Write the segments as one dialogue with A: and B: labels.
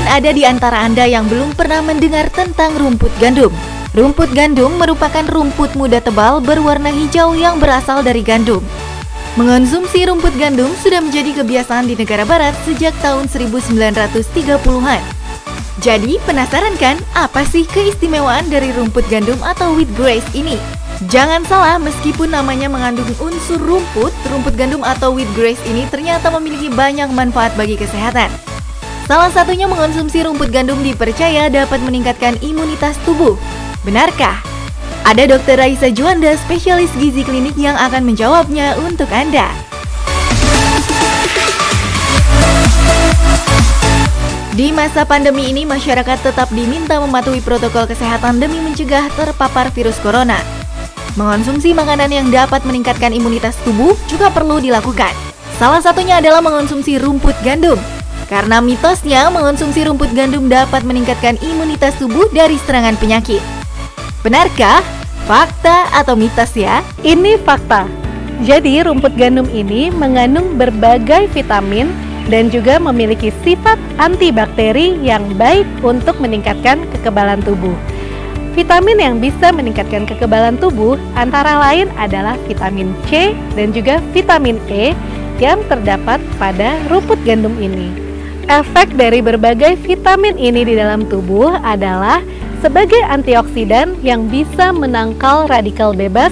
A: Mungkin ada di antara Anda yang belum pernah mendengar tentang rumput gandum. Rumput gandum merupakan rumput muda tebal berwarna hijau yang berasal dari gandum. Mengonsumsi rumput gandum sudah menjadi kebiasaan di negara barat sejak tahun 1930-an. Jadi, penasaran kan apa sih keistimewaan dari rumput gandum atau wheatgrass ini? Jangan salah, meskipun namanya mengandung unsur rumput, rumput gandum atau wheatgrass ini ternyata memiliki banyak manfaat bagi kesehatan. Salah satunya mengonsumsi rumput gandum dipercaya dapat meningkatkan imunitas tubuh. Benarkah? Ada Dr. Raisa Juanda, spesialis gizi klinik yang akan menjawabnya untuk Anda. Di masa pandemi ini, masyarakat tetap diminta mematuhi protokol kesehatan demi mencegah terpapar virus corona. Mengonsumsi makanan yang dapat meningkatkan imunitas tubuh juga perlu dilakukan. Salah satunya adalah mengonsumsi rumput gandum. Karena mitosnya, mengonsumsi rumput gandum dapat meningkatkan imunitas tubuh dari serangan penyakit. Benarkah? Fakta atau mitos ya?
B: Ini fakta. Jadi rumput gandum ini mengandung berbagai vitamin dan juga memiliki sifat antibakteri yang baik untuk meningkatkan kekebalan tubuh. Vitamin yang bisa meningkatkan kekebalan tubuh antara lain adalah vitamin C dan juga vitamin E yang terdapat pada rumput gandum ini. Efek dari berbagai vitamin ini di dalam tubuh adalah sebagai antioksidan yang bisa menangkal radikal bebas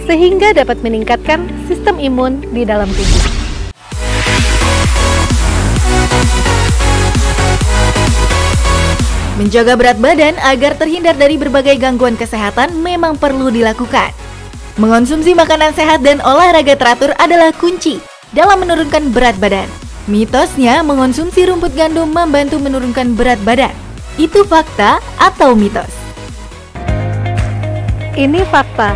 B: sehingga dapat meningkatkan sistem imun di dalam tubuh.
A: Menjaga berat badan agar terhindar dari berbagai gangguan kesehatan memang perlu dilakukan. Mengonsumsi makanan sehat dan olahraga teratur adalah kunci dalam menurunkan berat badan. Mitosnya, mengonsumsi rumput gandum membantu menurunkan berat badan. Itu fakta atau mitos?
B: Ini fakta,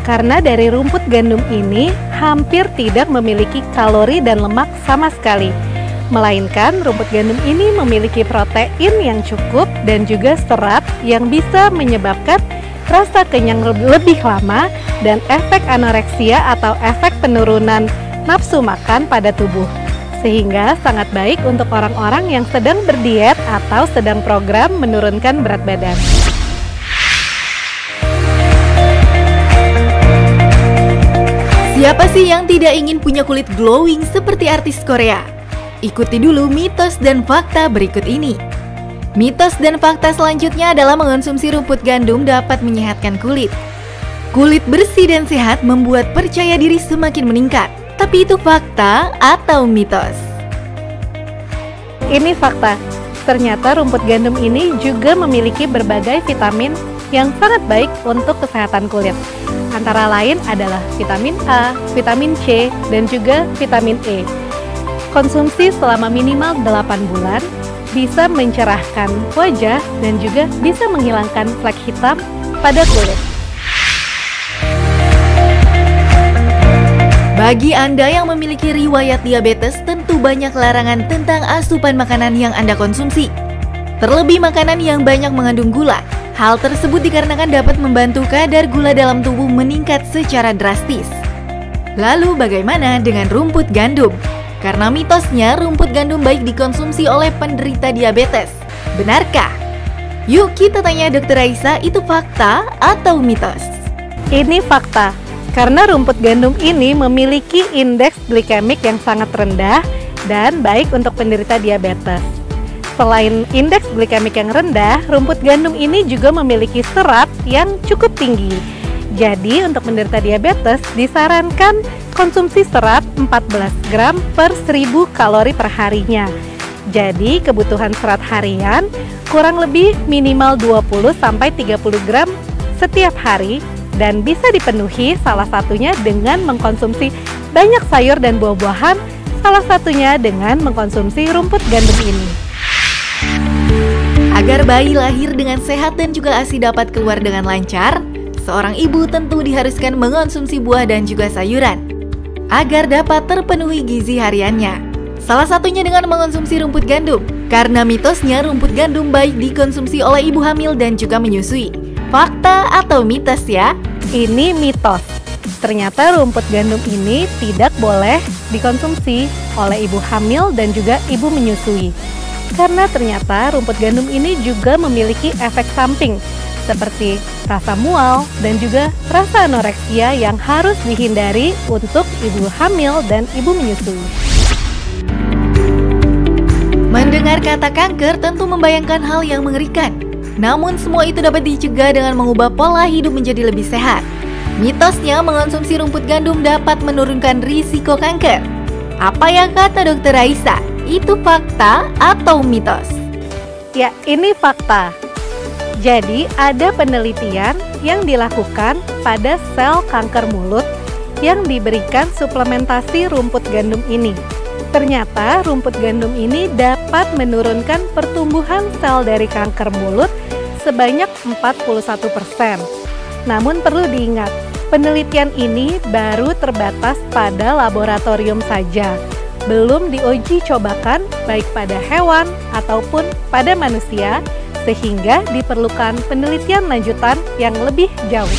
B: karena dari rumput gandum ini hampir tidak memiliki kalori dan lemak sama sekali. Melainkan rumput gandum ini memiliki protein yang cukup dan juga serat yang bisa menyebabkan rasa kenyang lebih lama dan efek anoreksia atau efek penurunan nafsu makan pada tubuh. Sehingga sangat baik untuk orang-orang yang sedang berdiet atau sedang program menurunkan berat badan.
A: Siapa sih yang tidak ingin punya kulit glowing seperti artis Korea? Ikuti dulu mitos dan fakta berikut ini. Mitos dan fakta selanjutnya adalah mengonsumsi rumput gandum dapat menyehatkan kulit. Kulit bersih dan sehat membuat percaya diri semakin meningkat. Tapi itu fakta atau mitos?
B: Ini fakta. Ternyata rumput gandum ini juga memiliki berbagai vitamin yang sangat baik untuk kesehatan kulit. Antara lain adalah vitamin A, vitamin C, dan juga vitamin E. Konsumsi selama minimal 8 bulan bisa mencerahkan wajah dan juga bisa menghilangkan flek hitam pada kulit.
A: Bagi Anda yang memiliki riwayat diabetes, tentu banyak larangan tentang asupan makanan yang Anda konsumsi. Terlebih makanan yang banyak mengandung gula. Hal tersebut dikarenakan dapat membantu kadar gula dalam tubuh meningkat secara drastis. Lalu bagaimana dengan rumput gandum? Karena mitosnya rumput gandum baik dikonsumsi oleh penderita diabetes. Benarkah? Yuk kita tanya Dr. Raisa, itu fakta atau mitos?
B: Ini fakta. Karena rumput gandum ini memiliki indeks glikemik yang sangat rendah dan baik untuk penderita diabetes. Selain indeks glikemik yang rendah, rumput gandum ini juga memiliki serat yang cukup tinggi. Jadi untuk penderita diabetes disarankan konsumsi serat 14 gram per 1000 kalori per harinya. Jadi kebutuhan serat harian kurang lebih minimal 20-30 gram setiap hari dan bisa dipenuhi salah satunya dengan mengkonsumsi banyak sayur dan buah-buahan, salah satunya dengan mengkonsumsi rumput gandum ini.
A: Agar bayi lahir dengan sehat dan juga ASI dapat keluar dengan lancar, seorang ibu tentu diharuskan mengonsumsi buah dan juga sayuran agar dapat terpenuhi gizi hariannya. Salah satunya dengan mengonsumsi rumput gandum, karena mitosnya rumput gandum baik dikonsumsi oleh ibu hamil dan juga menyusui. Fakta atau mitos ya?
B: Ini mitos. Ternyata rumput gandum ini tidak boleh dikonsumsi oleh ibu hamil dan juga ibu menyusui. Karena ternyata rumput gandum ini juga memiliki efek samping seperti rasa mual dan juga rasa anoreksia yang harus dihindari untuk ibu hamil dan ibu menyusui.
A: Mendengar kata kanker tentu membayangkan hal yang mengerikan. Namun semua itu dapat dicegah dengan mengubah pola hidup menjadi lebih sehat. Mitosnya mengonsumsi rumput gandum dapat menurunkan risiko kanker. Apa yang kata Dr. Raisa? Itu fakta atau mitos?
B: Ya, ini fakta. Jadi, ada penelitian yang dilakukan pada sel kanker mulut yang diberikan suplementasi rumput gandum ini. Ternyata rumput gandum ini dapat menurunkan pertumbuhan sel dari kanker mulut sebanyak 41%. Namun perlu diingat, penelitian ini baru terbatas pada laboratorium saja. Belum diuji cobakan baik pada hewan ataupun pada manusia, sehingga diperlukan penelitian lanjutan yang lebih jauh.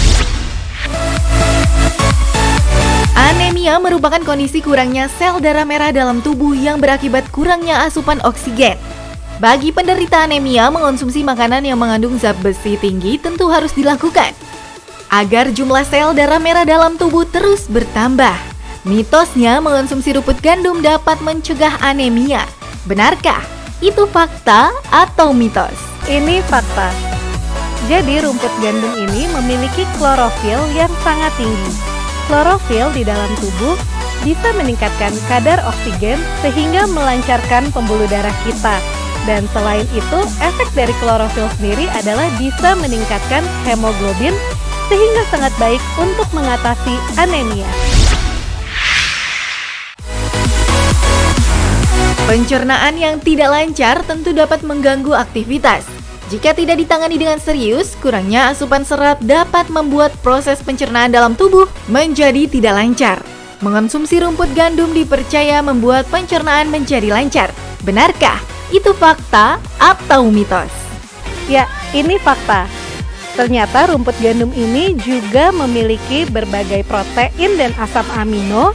A: Anemia merupakan kondisi kurangnya sel darah merah dalam tubuh yang berakibat kurangnya asupan oksigen. Bagi penderita anemia, mengonsumsi makanan yang mengandung zat besi tinggi tentu harus dilakukan agar jumlah sel darah merah dalam tubuh terus bertambah. Mitosnya mengonsumsi rumput gandum dapat mencegah anemia. Benarkah? Itu fakta atau mitos?
B: Ini fakta. Jadi rumput gandum ini memiliki klorofil yang sangat tinggi. Klorofil di dalam tubuh bisa meningkatkan kadar oksigen sehingga melancarkan pembuluh darah kita. Dan selain itu, efek dari klorofil sendiri adalah bisa meningkatkan hemoglobin sehingga sangat baik untuk mengatasi anemia.
A: Pencernaan yang tidak lancar tentu dapat mengganggu aktivitas. Jika tidak ditangani dengan serius, kurangnya asupan serat dapat membuat proses pencernaan dalam tubuh menjadi tidak lancar. Mengonsumsi rumput gandum dipercaya membuat pencernaan menjadi lancar. Benarkah? Itu fakta atau mitos?
B: Ya, ini fakta. Ternyata rumput gandum ini juga memiliki berbagai protein dan asam amino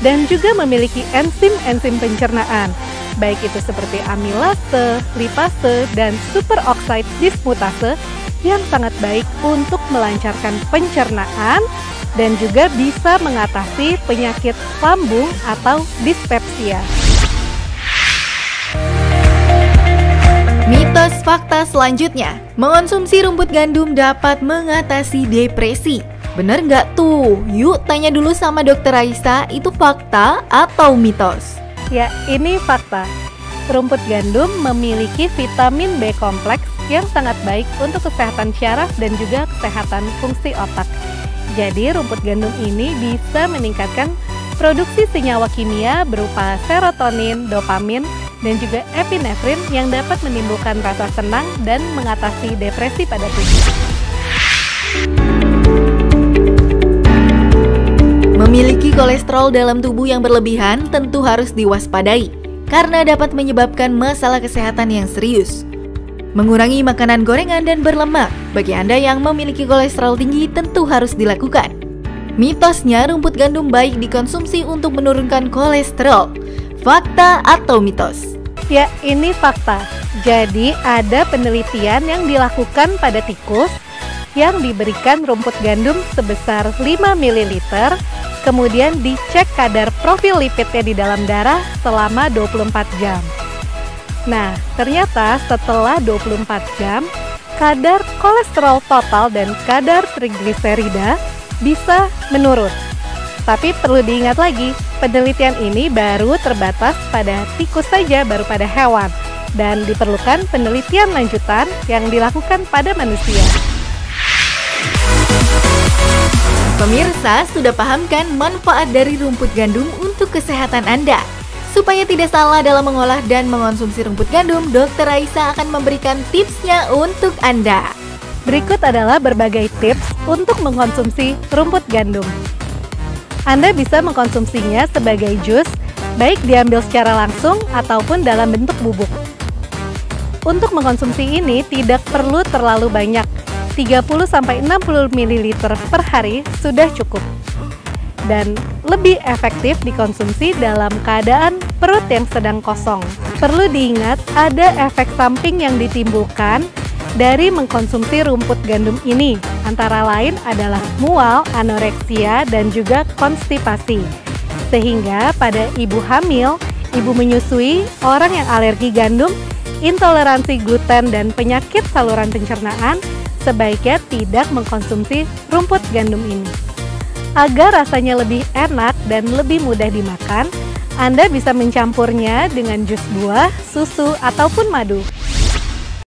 B: dan juga memiliki enzim-enzim pencernaan. Baik itu seperti amilase, lipase, dan superoxide dismutase yang sangat baik untuk melancarkan pencernaan dan juga bisa mengatasi penyakit lambung atau dispepsia.
A: Mitos fakta selanjutnya, mengonsumsi rumput gandum dapat mengatasi depresi. Bener nggak tuh? Yuk tanya dulu sama Dr. Raisa, itu fakta atau mitos?
B: Ya, ini fakta. Rumput gandum memiliki vitamin B kompleks yang sangat baik untuk kesehatan syaraf dan juga kesehatan fungsi otak. Jadi, rumput gandum ini bisa meningkatkan produksi senyawa kimia berupa serotonin, dopamin, dan juga epinefrin yang dapat menimbulkan rasa senang dan mengatasi depresi pada tubuh.
A: Memiliki kolesterol dalam tubuh yang berlebihan tentu harus diwaspadai karena dapat menyebabkan masalah kesehatan yang serius. Mengurangi makanan gorengan dan berlemak bagi Anda yang memiliki kolesterol tinggi tentu harus dilakukan. Mitosnya rumput gandum baik dikonsumsi untuk menurunkan kolesterol. Fakta atau mitos?
B: Ya, ini fakta. Jadi ada penelitian yang dilakukan pada tikus yang diberikan rumput gandum sebesar 5 ml, kemudian dicek kadar profil lipidnya di dalam darah selama 24 jam. Nah, ternyata setelah 24 jam, kadar kolesterol total dan kadar trigliserida bisa menurun. Tapi perlu diingat lagi, penelitian ini baru terbatas pada tikus saja, baru pada hewan. Dan diperlukan penelitian lanjutan yang dilakukan pada manusia.
A: Pemirsa, sudah paham kan manfaat dari rumput gandum untuk kesehatan Anda? Supaya tidak salah dalam mengolah dan mengonsumsi rumput gandum, Dr. Raisa akan memberikan tipsnya untuk Anda.
B: Berikut adalah berbagai tips untuk mengkonsumsi rumput gandum. Anda bisa mengkonsumsinya sebagai jus, baik diambil secara langsung ataupun dalam bentuk bubuk. Untuk mengkonsumsi ini tidak perlu terlalu banyak, 30-60 ml per hari sudah cukup. Dan lebih efektif dikonsumsi dalam keadaan perut yang sedang kosong. Perlu diingat ada efek samping yang ditimbulkan dari mengkonsumsi rumput gandum ini, antara lain adalah mual, anoreksia, dan juga konstipasi. Sehingga pada ibu hamil, ibu menyusui, orang yang alergi gandum, intoleransi gluten, dan penyakit saluran pencernaan sebaiknya tidak mengkonsumsi rumput gandum ini. Agar rasanya lebih enak dan lebih mudah dimakan, Anda bisa mencampurnya dengan jus buah, susu, ataupun madu.